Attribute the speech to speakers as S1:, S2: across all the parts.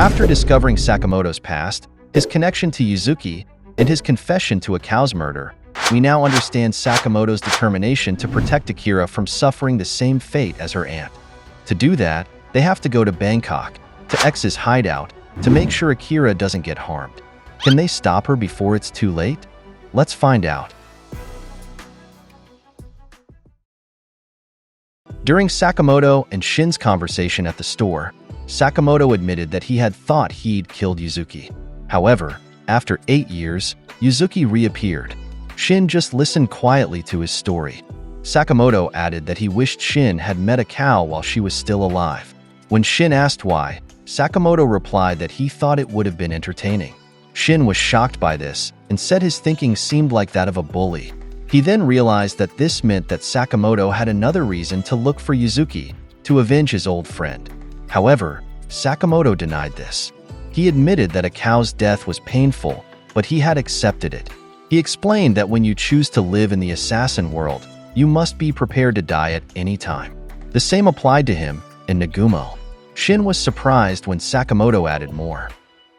S1: After discovering Sakamoto's past, his connection to Yuzuki, and his confession to a cow's murder, we now understand Sakamoto's determination to protect Akira from suffering the same fate as her aunt. To do that, they have to go to Bangkok, to X's hideout, to make sure Akira doesn't get harmed. Can they stop her before it's too late? Let's find out. During Sakamoto and Shin's conversation at the store, Sakamoto admitted that he had thought he'd killed Yuzuki. However, after 8 years, Yuzuki reappeared. Shin just listened quietly to his story. Sakamoto added that he wished Shin had met a cow while she was still alive. When Shin asked why, Sakamoto replied that he thought it would have been entertaining. Shin was shocked by this and said his thinking seemed like that of a bully. He then realized that this meant that Sakamoto had another reason to look for Yuzuki, to avenge his old friend. However, Sakamoto denied this. He admitted that a cow's death was painful, but he had accepted it. He explained that when you choose to live in the assassin world, you must be prepared to die at any time. The same applied to him and Nagumo. Shin was surprised when Sakamoto added more.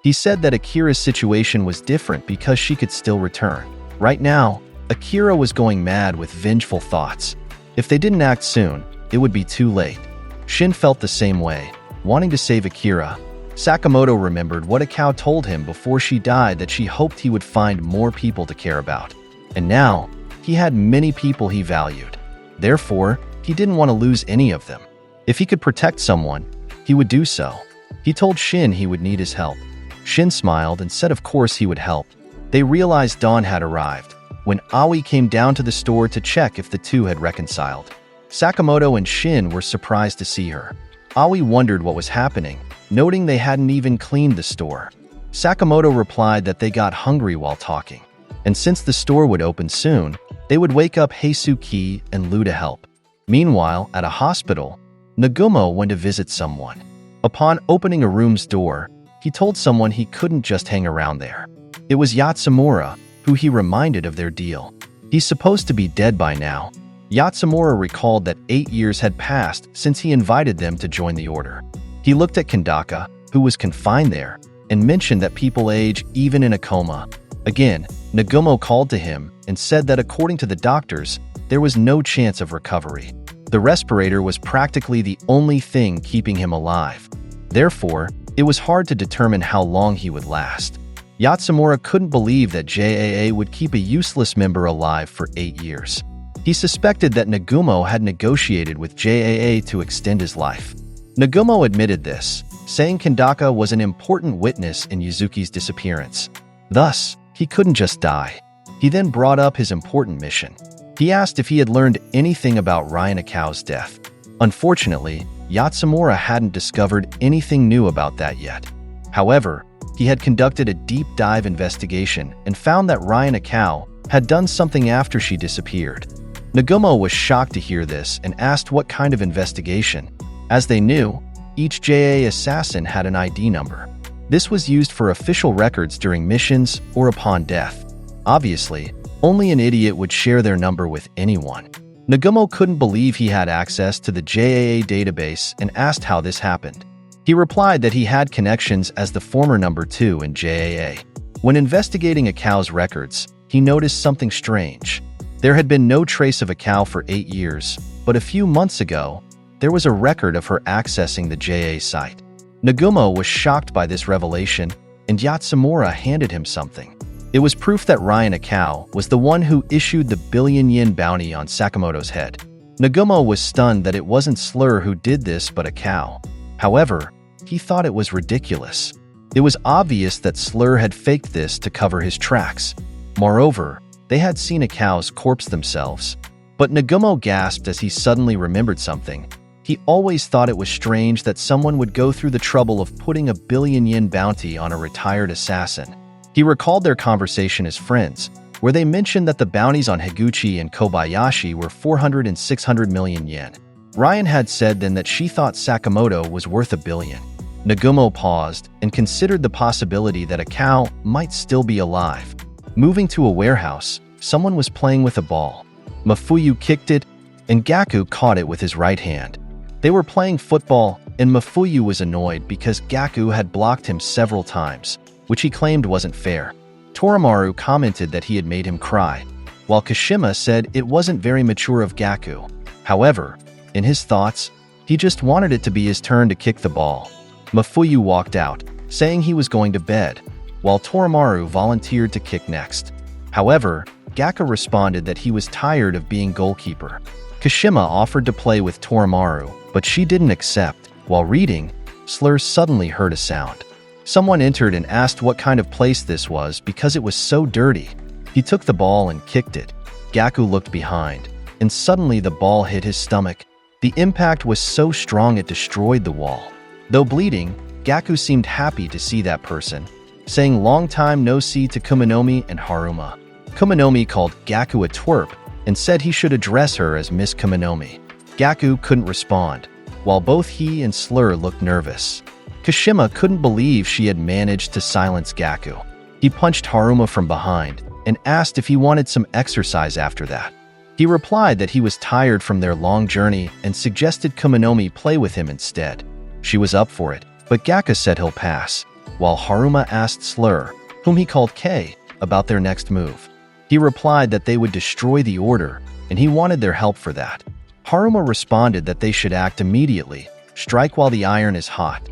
S1: He said that Akira's situation was different because she could still return. Right now, Akira was going mad with vengeful thoughts. If they didn't act soon, it would be too late. Shin felt the same way, wanting to save Akira. Sakamoto remembered what a cow told him before she died, that she hoped he would find more people to care about. And now, he had many people he valued. Therefore, he didn't want to lose any of them. If he could protect someone, he would do so. He told Shin he would need his help. Shin smiled and said of course he would help. They realized dawn had arrived when Aoi came down to the store to check if the two had reconciled. Sakamoto and Shin were surprised to see her. Aoi wondered what was happening, noting they hadn't even cleaned the store. Sakamoto replied that they got hungry while talking, and since the store would open soon, they would wake up Heisuki and Lu to help. Meanwhile, at a hospital, Nagumo went to visit someone. Upon opening a room's door, he told someone he couldn't just hang around there. It was Yatsumura, who he reminded of their deal. He's supposed to be dead by now. Yatsumura recalled that 8 years had passed since he invited them to join the order. He looked at Kandaka, who was confined there, and mentioned that people age even in a coma. Again, Nagumo called to him and said that according to the doctors, there was no chance of recovery. The respirator was practically the only thing keeping him alive. Therefore, it was hard to determine how long he would last. Yatsumura couldn't believe that JAA would keep a useless member alive for 8 years. He suspected that Nagumo had negotiated with JAA to extend his life. Nagumo admitted this, saying Kandaka was an important witness in Yuzuki's disappearance. Thus, he couldn't just die. He then brought up his important mission. He asked if he had learned anything about Ryan Akao's death. Unfortunately, Yatsumura hadn't discovered anything new about that yet. However, he had conducted a deep dive investigation and found that Ryan Akao had done something after she disappeared. Nagumo was shocked to hear this and asked what kind of investigation. As they knew, each JA assassin had an ID number. This was used for official records during missions or upon death. Obviously, only an idiot would share their number with anyone. Nagumo couldn't believe he had access to the JAA database and asked how this happened. He replied that he had connections as the former number 2 in JAA. When investigating Akao's records, he noticed something strange. There had been no trace of Akao for 8 years, but a few months ago, there was a record of her accessing the JA site. Nagumo was shocked by this revelation, and Yatsumura handed him something. It was proof that Ryan Akao was the one who issued the billion-yen bounty on Sakamoto's head. Nagumo was stunned that it wasn't Slur who did this but Akao. However, he thought it was ridiculous. It was obvious that Slur had faked this to cover his tracks. Moreover, they had seen Akao's corpse themselves. But Nagumo gasped as he suddenly remembered something. He always thought it was strange that someone would go through the trouble of putting a billion-yen bounty on a retired assassin. He recalled their conversation as friends, where they mentioned that the bounties on Higuchi and Kobayashi were 400 and 600 million yen. Ryan had said then that she thought Sakamoto was worth $1 billion. Nagumo paused and considered the possibility that Akao might still be alive. Moving to a warehouse, someone was playing with a ball. Mafuyu kicked it, and Gaku caught it with his right hand. They were playing football, and Mafuyu was annoyed because Gaku had blocked him several times, which he claimed wasn't fair. Torimaru commented that he had made him cry, while Kashima said it wasn't very mature of Gaku. However, in his thoughts, he just wanted it to be his turn to kick the ball. Mafuyu walked out, saying he was going to bed, while Torimaru volunteered to kick next. However, Gaku responded that he was tired of being goalkeeper. Kashima offered to play with Torimaru, but she didn't accept. While reading, Slur suddenly heard a sound. Someone entered and asked what kind of place this was because it was so dirty. He took the ball and kicked it. Gaku looked behind, and suddenly the ball hit his stomach. The impact was so strong it destroyed the wall. Though bleeding, Gaku seemed happy to see that person, saying long time no see to Kumanomi and Haruma. Kumanomi called Gaku a twerp and said he should address her as Miss Kumanomi. Gaku couldn't respond, while both he and Slur looked nervous. Kashima couldn't believe she had managed to silence Gaku. He punched Haruma from behind and asked if he wanted some exercise after that. He replied that he was tired from their long journey and suggested Kumanomi play with him instead. She was up for it, but Gaku said he'll pass, while Haruma asked Slur, whom he called K, about their next move. He replied that they would destroy the order, and he wanted their help for that. Haruma responded that they should act immediately, strike while the iron is hot.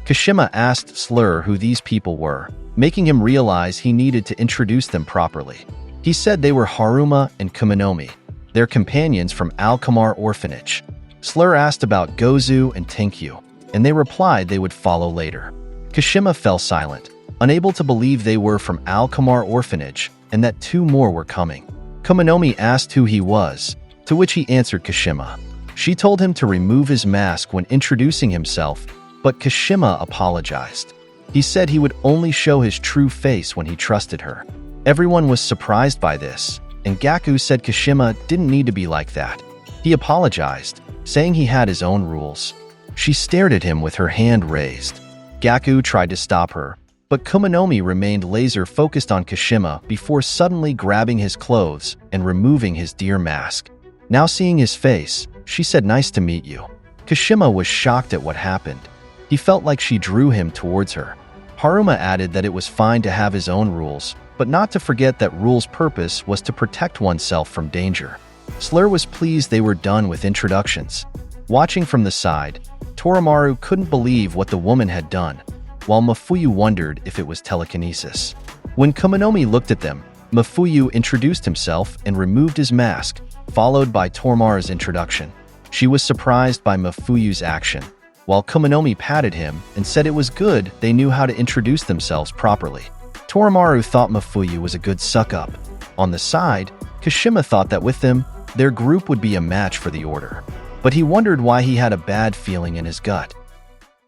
S1: Kashima asked Slur who these people were, making him realize he needed to introduce them properly. He said they were Haruma and Kumanomi, their companions from Alkamar Orphanage. Slur asked about Gozu and Tenkyu, and they replied they would follow later. Kashima fell silent, unable to believe they were from Alkamar Orphanage and that two more were coming. Kumanomi asked who he was, to which he answered Kashima. She told him to remove his mask when introducing himself, but Kashima apologized. He said he would only show his true face when he trusted her. Everyone was surprised by this, and Gaku said Kashima didn't need to be like that. He apologized, saying he had his own rules. She stared at him with her hand raised. Gaku tried to stop her, but Kumanomi remained laser-focused on Kashima before suddenly grabbing his clothes and removing his deer mask. Now seeing his face, she said, "Nice to meet you." Kashima was shocked at what happened. He felt like she drew him towards her. Haruma added that it was fine to have his own rules, but not to forget that rules' purpose was to protect oneself from danger. Slur was pleased they were done with introductions. Watching from the side, Torimaru couldn't believe what the woman had done, while Mafuyu wondered if it was telekinesis. When Kumanomi looked at them, Mafuyu introduced himself and removed his mask, followed by Torimaru's introduction. She was surprised by Mafuyu's action, while Kumanomi patted him and said it was good they knew how to introduce themselves properly. Torimaru thought Mafuyu was a good suck-up. On the side, Kashima thought that with them, their group would be a match for the order, but he wondered why he had a bad feeling in his gut.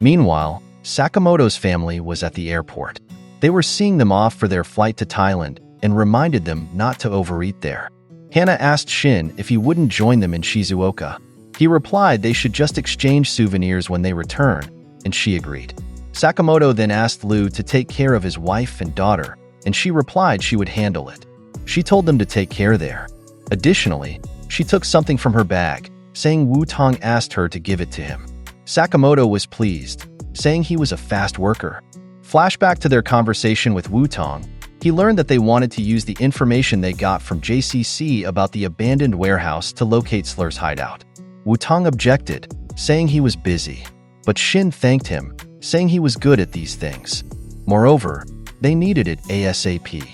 S1: Meanwhile, Sakamoto's family was at the airport. They were seeing them off for their flight to Thailand and reminded them not to overeat there. Hana asked Shin if he wouldn't join them in Shizuoka. He replied they should just exchange souvenirs when they return, and she agreed. Sakamoto then asked Lu to take care of his wife and daughter, and she replied she would handle it. She told them to take care there. Additionally, she took something from her bag, saying Wu-Tang asked her to give it to him. Sakamoto was pleased, saying he was a fast worker. Flashback to their conversation with Wu-Tang, he learned that they wanted to use the information they got from JCC about the abandoned warehouse to locate Slur's hideout. Wu-Tang objected, saying he was busy, but Shin thanked him, saying he was good at these things. Moreover, they needed it ASAP.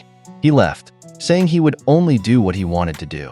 S1: He left, saying he would only do what he wanted to do.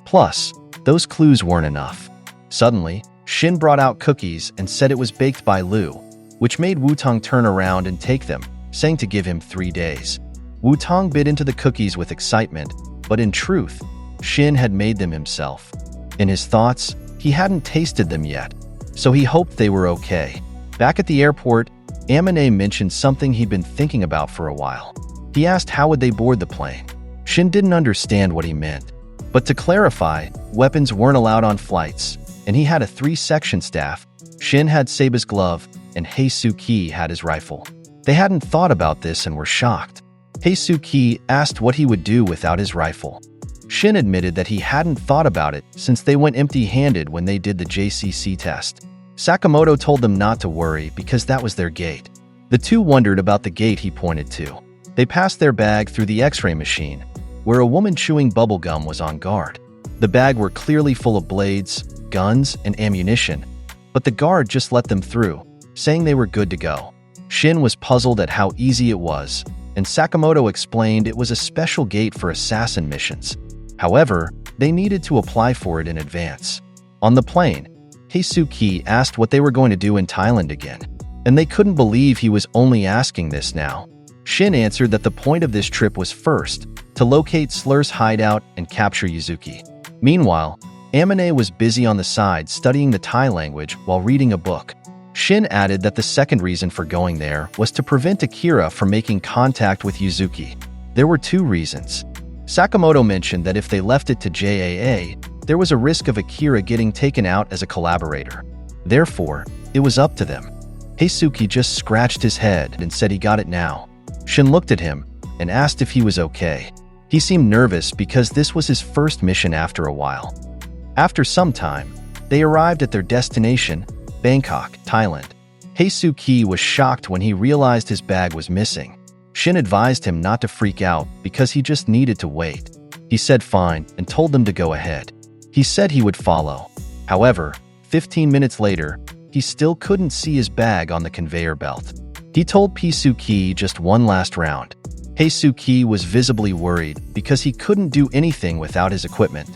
S1: Plus, those clues weren't enough. Suddenly, Shin brought out cookies and said it was baked by Lu, which made Wu-Tang turn around and take them, saying to give him 3 days. Wu-Tang bit into the cookies with excitement, but in truth, Shin had made them himself. In his thoughts, he hadn't tasted them yet, so he hoped they were okay. Back at the airport, Amane mentioned something he'd been thinking about for a while. He asked how would they board the plane. Shin didn't understand what he meant. But to clarify, weapons weren't allowed on flights, and he had a 3-section staff. Shin had Saba's glove, and Heisuki had his rifle. They hadn't thought about this and were shocked. Heisuki asked what he would do without his rifle. Shin admitted that he hadn't thought about it since they went empty-handed when they did the JCC test. Sakamoto told them not to worry because that was their gate. The two wondered about the gate he pointed to. They passed their bag through the X-ray machine, where a woman chewing bubblegum was on guard. The bag were clearly full of blades, guns, and ammunition, but the guard just let them through, saying they were good to go. Shin was puzzled at how easy it was, and Sakamoto explained it was a special gate for assassin missions. However, they needed to apply for it in advance. On the plane, Heisuke asked what they were going to do in Thailand again, and they couldn't believe he was only asking this now. Shin answered that the point of this trip was first, to locate Slur's hideout and capture Yuzuki. Meanwhile, Amane was busy on the side studying the Thai language while reading a book. Shin added that the second reason for going there was to prevent Akira from making contact with Yuzuki. There were two reasons. Sakamoto mentioned that if they left it to JAA, there was a risk of Akira getting taken out as a collaborator. Therefore, it was up to them. Heisuke just scratched his head and said he got it now. Shin looked at him and asked if he was okay. He seemed nervous because this was his first mission after a while. After some time, they arrived at their destination, Bangkok, Thailand. Heisuke was shocked when he realized his bag was missing. Shin advised him not to freak out because he just needed to wait. He said fine and told them to go ahead. He said he would follow. However, 15 minutes later, he still couldn't see his bag on the conveyor belt. He told Pisuki just one last round. Heisuke was visibly worried because he couldn't do anything without his equipment.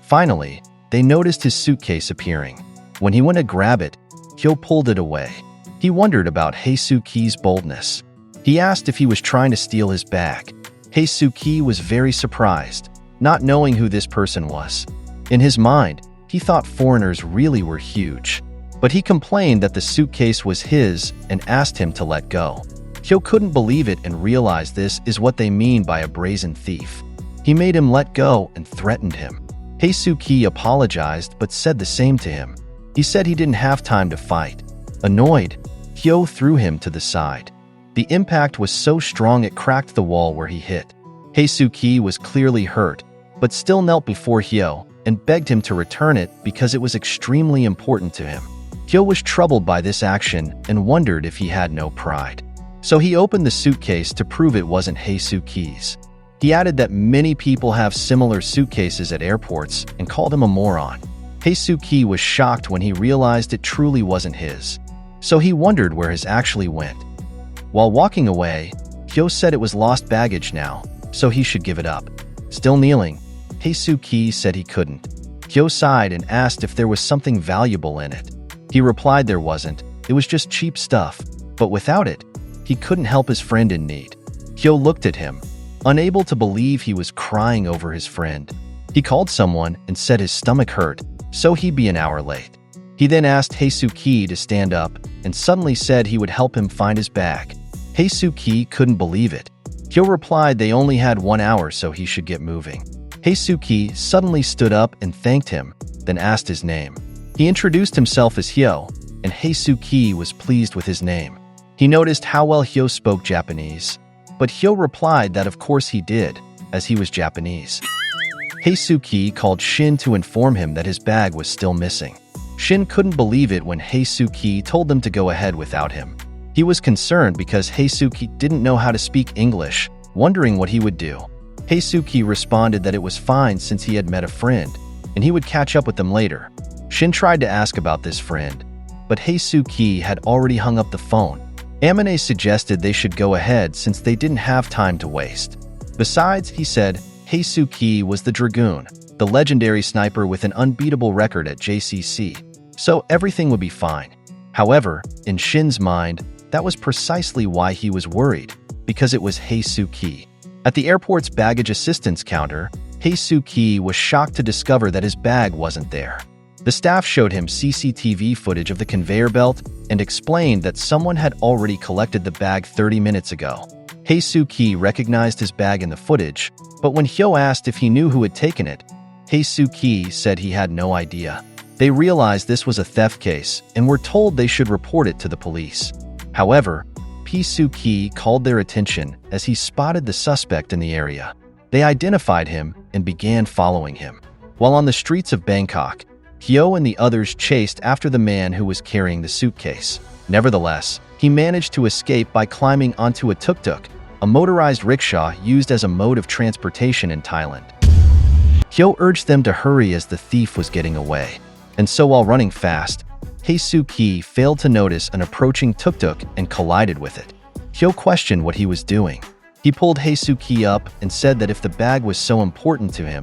S1: Finally, they noticed his suitcase appearing. When he went to grab it, Hyo pulled it away. He wondered about Heisuke's boldness. He asked if he was trying to steal his bag. Heisuke was very surprised, not knowing who this person was. In his mind, he thought foreigners really were huge. But he complained that the suitcase was his and asked him to let go. Hyo couldn't believe it and realized this is what they mean by a brazen thief. He made him let go and threatened him. Heisuke apologized but said the same to him. He said he didn't have time to fight. Annoyed, Hyo threw him to the side. The impact was so strong it cracked the wall where he hit. Heisuke was clearly hurt, but still knelt before Hyo and begged him to return it because it was extremely important to him. Hyo was troubled by this action and wondered if he had no pride. So he opened the suitcase to prove it wasn't Heisuke's. He added that many people have similar suitcases at airports and called him a moron. Heisuke was shocked when he realized it truly wasn't his. So he wondered where his actually went. While walking away, Hyo said it was lost baggage now, so he should give it up. Still kneeling, Heisuke said he couldn't. Hyo sighed and asked if there was something valuable in it. He replied there wasn't, it was just cheap stuff, but without it, he couldn't help his friend in need. Hyo looked at him, unable to believe he was crying over his friend. He called someone and said his stomach hurt, so he'd be an hour late. He then asked Heisuke to stand up and suddenly said he would help him find his bag. Heisuke couldn't believe it. Hyo replied they only had 1 hour so he should get moving. Heisuke suddenly stood up and thanked him, then asked his name. He introduced himself as Hyo, and Heisuke was pleased with his name. He noticed how well Hyo spoke Japanese, but Hyo replied that of course he did, as he was Japanese. Heisuke called Shin to inform him that his bag was still missing. Shin couldn't believe it when Heisuke told them to go ahead without him. He was concerned because Heisuke didn't know how to speak English, wondering what he would do. Heisuke responded that it was fine since he had met a friend, and he would catch up with them later. Shin tried to ask about this friend, but Heisuke had already hung up the phone. Amane suggested they should go ahead since they didn't have time to waste. Besides, he said, Heisuke was the Dragoon, the legendary sniper with an unbeatable record at JCC, so everything would be fine. However, in Shin's mind, that was precisely why he was worried, because it was Heisuke. At the airport's baggage assistance counter, Heisuke was shocked to discover that his bag wasn't there. The staff showed him CCTV footage of the conveyor belt and explained that someone had already collected the bag 30 minutes ago. Heisuke recognized his bag in the footage, but when Hyo asked if he knew who had taken it, Heisuke said he had no idea. They realized this was a theft case and were told they should report it to the police. However, Pisuki called their attention as he spotted the suspect in the area. They identified him and began following him. While on the streets of Bangkok, Hyo and the others chased after the man who was carrying the suitcase. Nevertheless, he managed to escape by climbing onto a tuk-tuk, a motorized rickshaw used as a mode of transportation in Thailand. Hyo urged them to hurry as the thief was getting away. And so while running fast, Hae-Soo-ki failed to notice an approaching tuk-tuk and collided with it. Hyo questioned what he was doing. He pulled Hae-Soo-ki up and said that if the bag was so important to him,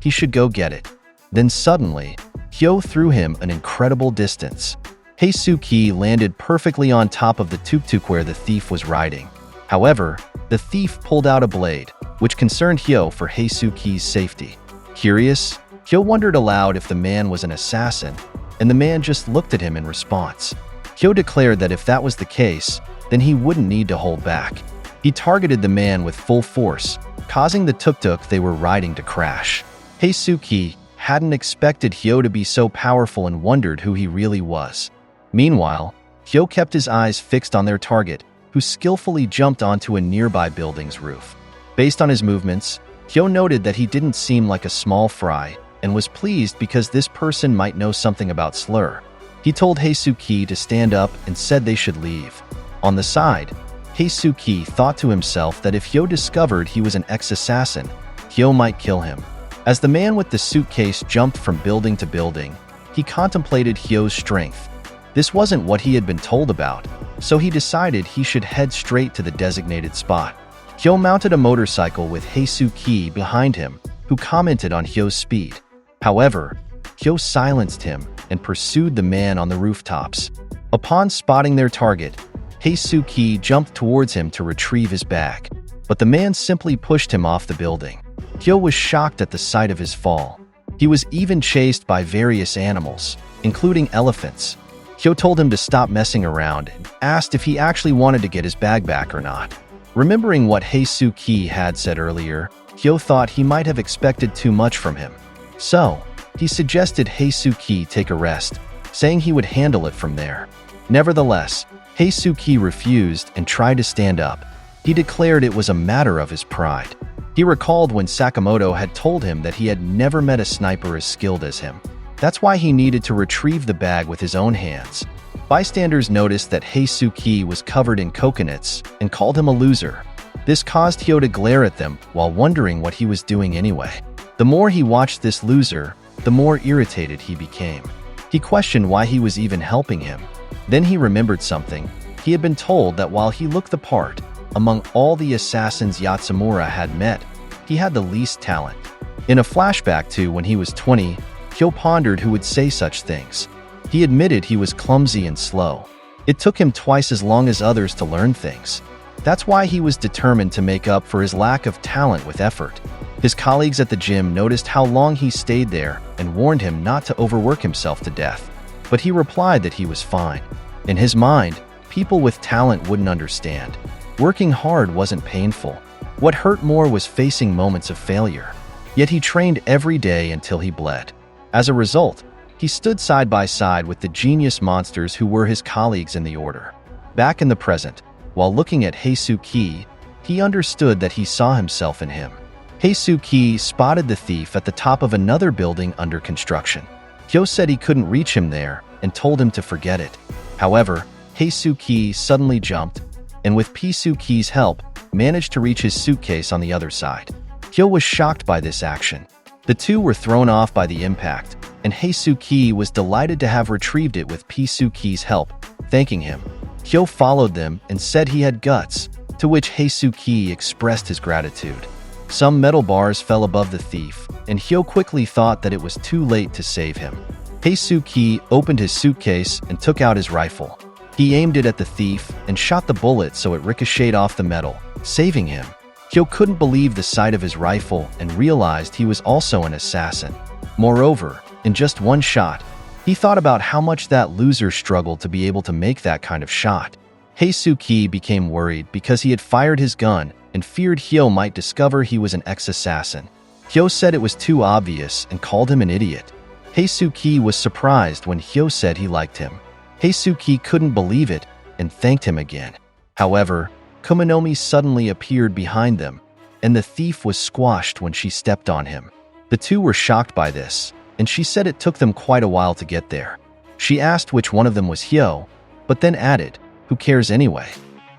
S1: he should go get it. Then suddenly, Hyo threw him an incredible distance. Hae-Soo-ki landed perfectly on top of the tuk-tuk where the thief was riding. However, the thief pulled out a blade, which concerned Hyo for Hae-Soo-ki's safety. Curious, Hyo wondered aloud if the man was an assassin, and the man just looked at him in response. Hyo declared that if that was the case, then he wouldn't need to hold back. He targeted the man with full force, causing the tuk-tuk they were riding to crash. Hae-Soo-ki hadn't expected Hyo to be so powerful and wondered who he really was. Meanwhile, Hyo kept his eyes fixed on their target, who skillfully jumped onto a nearby building's roof. Based on his movements, Hyo noted that he didn't seem like a small fry and was pleased because this person might know something about slur. He told Hae-Soo-ki to stand up and said they should leave. On the side, Hae-Soo-ki thought to himself that if Hyo discovered he was an ex-assassin, Hyo might kill him. As the man with the suitcase jumped from building to building, he contemplated Hyo's strength. This wasn't what he had been told about, so he decided he should head straight to the designated spot. Hyo mounted a motorcycle with Hae-Soo-ki behind him, who commented on Hyo's speed. However, Hyo silenced him and pursued the man on the rooftops. Upon spotting their target, Hae-Soo-ki jumped towards him to retrieve his bag, but the man simply pushed him off the building. Hyo was shocked at the sight of his fall. He was even chased by various animals, including elephants. Hyo told him to stop messing around and asked if he actually wanted to get his bag back or not. Remembering what Hae-Soo-ki had said earlier, Hyo thought he might have expected too much from him. So, he suggested Hae-Soo-ki take a rest, saying he would handle it from there. Nevertheless, Hae-Soo-ki refused and tried to stand up. He declared it was a matter of his pride. He recalled when Sakamoto had told him that he had never met a sniper as skilled as him. That's why he needed to retrieve the bag with his own hands. Bystanders noticed that Hae-Soo-ki was covered in coconuts and called him a loser. This caused Hyo to glare at them while wondering what he was doing anyway. The more he watched this loser, the more irritated he became. He questioned why he was even helping him. Then he remembered something. He had been told that while he looked the part, among all the assassins Yatsumura had met, he had the least talent. In a flashback to when he was 20, Hyo pondered who would say such things. He admitted he was clumsy and slow. It took him twice as long as others to learn things. That's why he was determined to make up for his lack of talent with effort. His colleagues at the gym noticed how long he stayed there and warned him not to overwork himself to death. But he replied that he was fine. In his mind, people with talent wouldn't understand. Working hard wasn't painful. What hurt more was facing moments of failure. Yet he trained every day until he bled. As a result, he stood side by side with the genius monsters who were his colleagues in the order. Back in the present, while looking at Hae-Soo-ki, he understood that he saw himself in him. Hae-Soo-ki spotted the thief at the top of another building under construction. Hyo said he couldn't reach him there and told him to forget it. However, Hae-Soo-ki suddenly jumped, and with P-Soo-ki's help, managed to reach his suitcase on the other side. Hyo was shocked by this action. The two were thrown off by the impact, and Hae-Soo-ki was delighted to have retrieved it with P-Soo-ki's help, thanking him. Hyo followed them and said he had guts, to which Hae-Soo-ki expressed his gratitude. Some metal bars fell above the thief, and Hyo quickly thought that it was too late to save him. Hae-Soo-ki opened his suitcase and took out his rifle. He aimed it at the thief and shot the bullet so it ricocheted off the metal, saving him. Hyo couldn't believe the sight of his rifle and realized he was also an assassin. Moreover, in just one shot, he thought about how much that loser struggled to be able to make that kind of shot. Hae-Soo-ki became worried because he had fired his gun and feared Hyo might discover he was an ex-assassin. Hyo said it was too obvious and called him an idiot. Hae-Soo-ki was surprised when Hyo said he liked him. Hae-Soo-ki couldn't believe it and thanked him again. However, Kuminomi suddenly appeared behind them, and the thief was squashed when she stepped on him. The two were shocked by this. and she said it took them quite a while to get there. She asked which one of them was Hyo, but then added, "Who cares anyway?"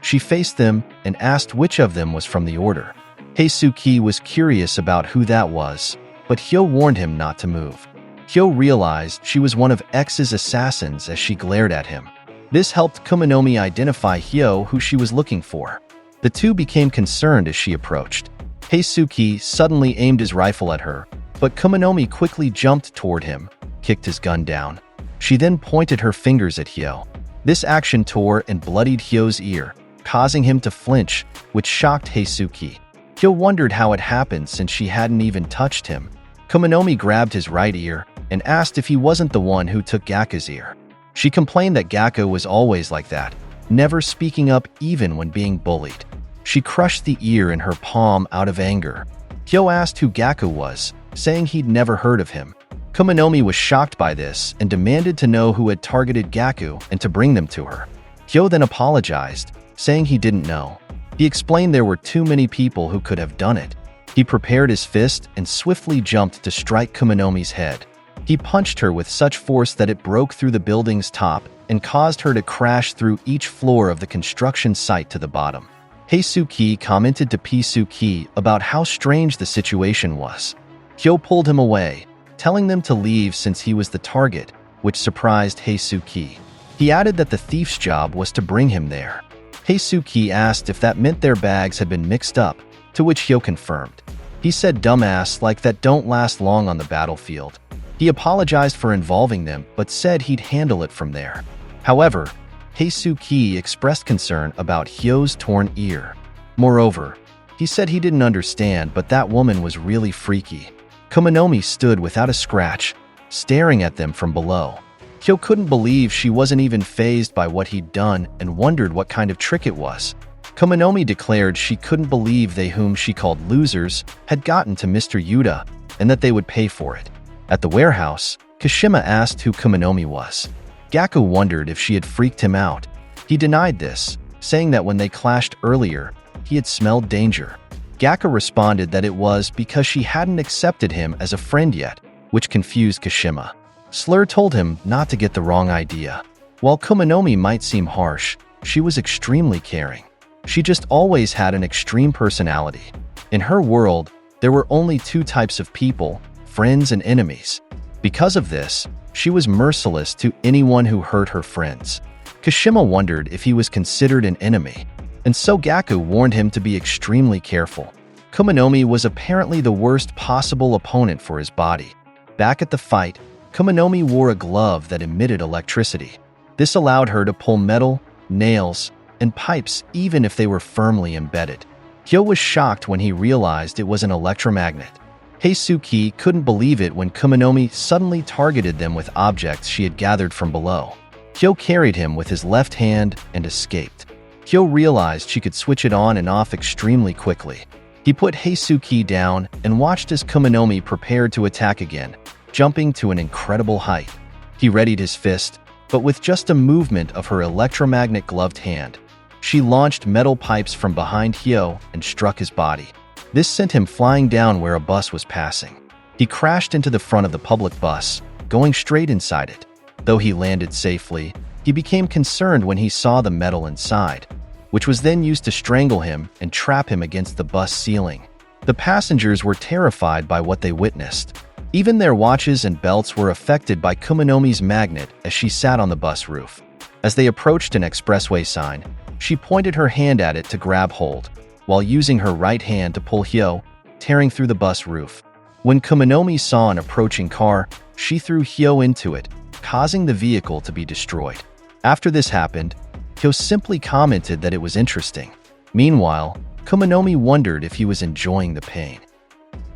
S1: She faced them and asked which of them was from the order. Hae-Suki was curious about who that was, but Hyo warned him not to move. Hyo realized she was one of X's assassins as she glared at him. This helped Kuminomi identify Hyo, who she was looking for. The two became concerned as she approached. Hae-Suki suddenly aimed his rifle at her, but Kuminomi quickly jumped toward him, kicked his gun down. She then pointed her fingers at Hyo. This action tore and bloodied Hyo's ear, causing him to flinch, which shocked Hae-Suki. Hyo wondered how it happened since she hadn't even touched him. Kuminomi grabbed his right ear and asked if he wasn't the one who took Gaku's ear. She complained that Gaku was always like that, never speaking up even when being bullied. She crushed the ear in her palm out of anger. Hyo asked who Gaku was, saying he'd never heard of him. Kuminomi was shocked by this and demanded to know who had targeted Gaku and to bring them to her. Hyo then apologized, saying he didn't know. He explained there were too many people who could have done it. He prepared his fist and swiftly jumped to strike Kuminomi's head. He punched her with such force that it broke through the building's top and caused her to crash through each floor of the construction site to the bottom. Hae-Suki commented to P-Suki about how strange the situation was. Hyo pulled him away, telling them to leave since he was the target, which surprised Hae-Suki. He added that the thief's job was to bring him there. Hae-Suki asked if that meant their bags had been mixed up, to which Hyo confirmed. He said dumbass like that don't last long on the battlefield. He apologized for involving them, but said he'd handle it from there. However, Hae-Suki expressed concern about Hyo's torn ear. Moreover, he said he didn't understand, but that woman was really freaky. Kuminomi stood without a scratch, staring at them from below. Hyo couldn't believe she wasn't even fazed by what he'd done and wondered what kind of trick it was. Kuminomi declared she couldn't believe they whom she called losers had gotten to Mr. Yuta and that they would pay for it. At the warehouse, Kashima asked who Kuminomi was. Gaku wondered if she had freaked him out. He denied this, saying that when they clashed earlier, he had smelled danger. Gaku responded that it was because she hadn't accepted him as a friend yet, which confused Kashima. Slur told him not to get the wrong idea. While Kuminomi might seem harsh, she was extremely caring. She just always had an extreme personality. In her world, there were only two types of people, friends and enemies. Because of this, she was merciless to anyone who hurt her friends. Kashima wondered if he was considered an enemy, and so Gaku warned him to be extremely careful. Kuminomi was apparently the worst possible opponent for his body. Back at the fight, Kuminomi wore a glove that emitted electricity. This allowed her to pull metal, nails, and pipes even if they were firmly embedded. Hyo was shocked when he realized it was an electromagnet. Hae-Suki couldn't believe it when Kuminomi suddenly targeted them with objects she had gathered from below. Hyo carried him with his left hand and escaped. Hyo realized she could switch it on and off extremely quickly. He put Hae-Suki down and watched as Kuminomi prepared to attack again, jumping to an incredible height. He readied his fist, but with just a movement of her electromagnet gloved hand, she launched metal pipes from behind Hyo and struck his body. This sent him flying down where a bus was passing. He crashed into the front of the public bus, going straight inside it. Though he landed safely, he became concerned when he saw the metal inside, which was then used to strangle him and trap him against the bus ceiling. The passengers were terrified by what they witnessed. Even their watches and belts were affected by Kuminomi's magnet as she sat on the bus roof. As they approached an expressway sign, she pointed her hand at it to grab hold, while using her right hand to pull Hyo, tearing through the bus roof. When Kuminomi saw an approaching car, she threw Hyo into it, causing the vehicle to be destroyed. After this happened, Hyo simply commented that it was interesting. Meanwhile, Kuminomi wondered if he was enjoying the pain.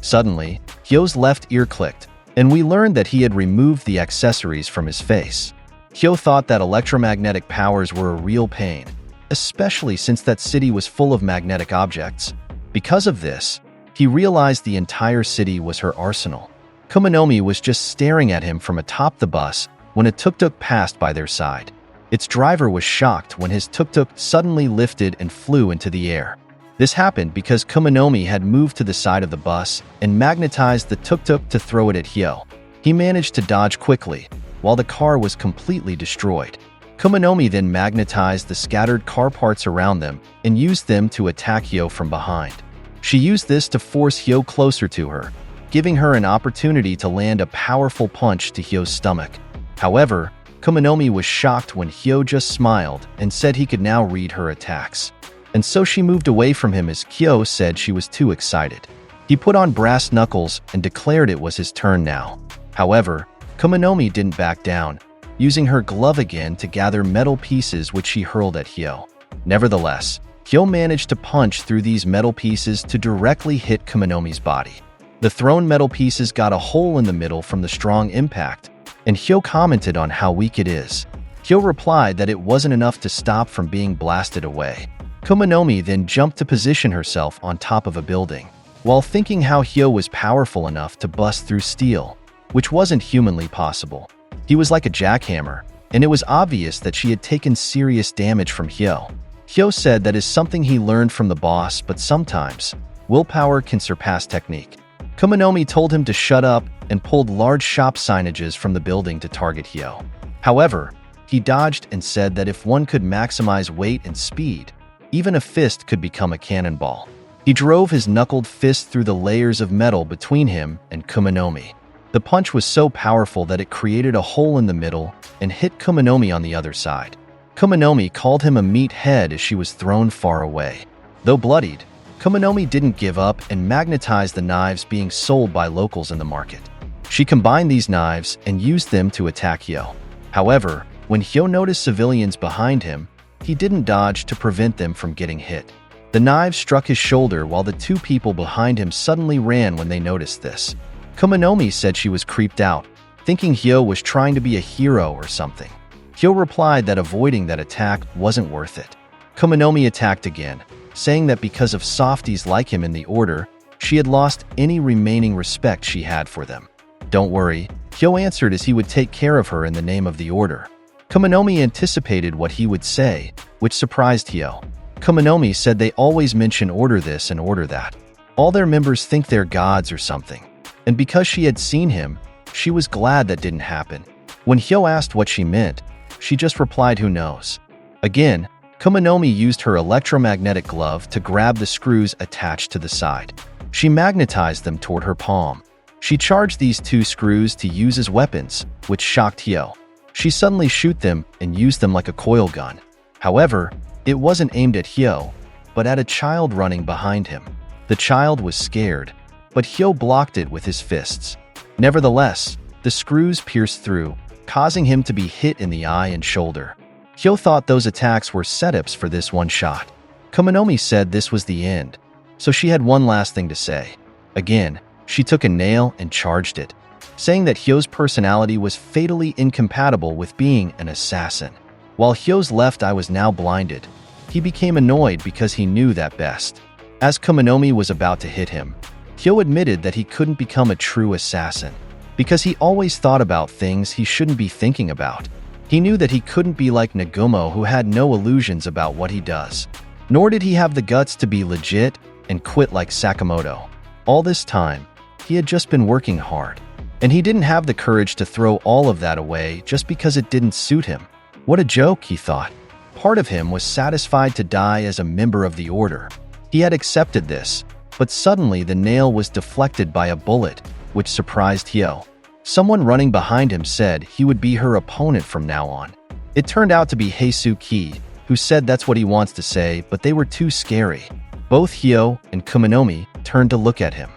S1: Suddenly, Hyo's left ear clicked, and we learned that he had removed the accessories from his face. Hyo thought that electromagnetic powers were a real pain, especially since that city was full of magnetic objects. Because of this, he realized the entire city was her arsenal. Kuminomi was just staring at him from atop the bus when a tuk-tuk passed by their side. Its driver was shocked when his tuk-tuk suddenly lifted and flew into the air. This happened because Kuminomi had moved to the side of the bus and magnetized the tuk-tuk to throw it at Hyo. He managed to dodge quickly, while the car was completely destroyed. Kumanomi then magnetized the scattered car parts around them and used them to attack Hyo from behind. She used this to force Hyo closer to her, giving her an opportunity to land a powerful punch to Hyo's stomach. However, Kumanomi was shocked when Hyo just smiled and said he could now read her attacks. And so she moved away from him as Hyo said she was too excited. He put on brass knuckles and declared it was his turn now. However, Kumanomi didn't back down, using her glove again to gather metal pieces which she hurled at Hyo. Nevertheless, Hyo managed to punch through these metal pieces to directly hit Kumanomi's body. The thrown metal pieces got a hole in the middle from the strong impact, and Hyo commented on how weak it is. Hyo replied that it wasn't enough to stop from being blasted away. Kumanomi then jumped to position herself on top of a building, while thinking how Hyo was powerful enough to bust through steel, which wasn't humanly possible. He was like a jackhammer, and it was obvious that she had taken serious damage from Hyo. Hyo said that is something he learned from the boss, but sometimes willpower can surpass technique. Kumanomi told him to shut up and pulled large shop signages from the building to target Hyo. However, he dodged and said that if one could maximize weight and speed, even a fist could become a cannonball. He drove his knuckled fist through the layers of metal between him and Kumanomi. The punch was so powerful that it created a hole in the middle and hit Kumanomi on the other side. Kumanomi called him a meathead as she was thrown far away. Though bloodied, Kumanomi didn't give up and magnetized the knives being sold by locals in the market. She combined these knives and used them to attack Hyo. However, when Hyo noticed civilians behind him, he didn't dodge to prevent them from getting hit. The knives struck his shoulder while the two people behind him suddenly ran when they noticed this. Kumanomi said she was creeped out, thinking Hyo was trying to be a hero or something. Hyo replied that avoiding that attack wasn't worth it. Kumanomi attacked again, saying that because of softies like him in the order, she had lost any remaining respect she had for them. Don't worry, Hyo answered as he would take care of her in the name of the order. Kumanomi anticipated what he would say, which surprised Hyo. Kumanomi said they always mention order this and order that. All their members think they're gods or something. And because she had seen him, she was glad that didn't happen. When Hyo asked what she meant, she just replied, "Who knows?" Again, Kumanomi used her electromagnetic glove to grab the screws attached to the side. She magnetized them toward her palm. She charged these two screws to use as weapons, which shocked Hyo. She suddenly shoot them and used them like a coil gun. However, it wasn't aimed at Hyo, but at a child running behind him. The child was scared, but Hyo blocked it with his fists. Nevertheless, the screws pierced through, causing him to be hit in the eye and shoulder. Hyo thought those attacks were setups for this one shot. Kumanomi said this was the end, so she had one last thing to say. Again, she took a nail and charged it, saying that Hyo's personality was fatally incompatible with being an assassin. While Hyo's left eye was now blinded, he became annoyed because he knew that best. As Kumanomi was about to hit him, Hyo admitted that he couldn't become a true assassin, because he always thought about things he shouldn't be thinking about. He knew that he couldn't be like Nagumo, who had no illusions about what he does. Nor did he have the guts to be legit and quit like Sakamoto. All this time, he had just been working hard, and he didn't have the courage to throw all of that away just because it didn't suit him. What a joke, he thought. Part of him was satisfied to die as a member of the Order. He had accepted this, but suddenly the nail was deflected by a bullet, which surprised Hyo. Someone running behind him said he would be her opponent from now on. It turned out to be Heisuki, who said that's what he wants to say, but they were too scary. Both Hyo and Kumanomi turned to look at him.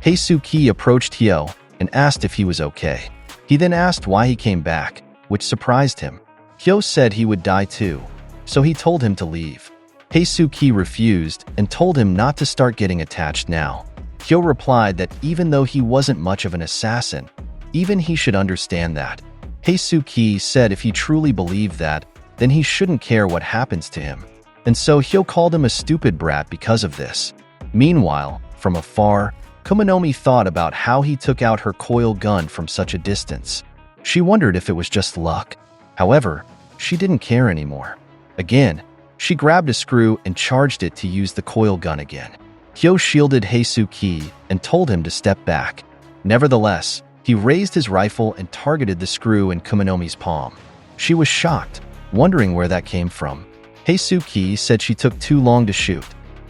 S1: Heisuki approached Hyo and asked if he was okay. He then asked why he came back, which surprised him. Hyo said he would die too, so he told him to leave. Heisuki refused and told him not to start getting attached now. Hyo replied that even though he wasn't much of an assassin, even he should understand that. Heisuki said if he truly believed that, then he shouldn't care what happens to him. And so Hyo called him a stupid brat because of this. Meanwhile, from afar, Kumanomi thought about how he took out her coil gun from such a distance. She wondered if it was just luck. However, she didn't care anymore. Again, she grabbed a screw and charged it to use the coil gun again. Hyo shielded Heisuki and told him to step back. Nevertheless, He raised his rifle and targeted the screw in Kumanomi's palm. She was shocked, wondering where that came from. Heisuke said she took too long to shoot.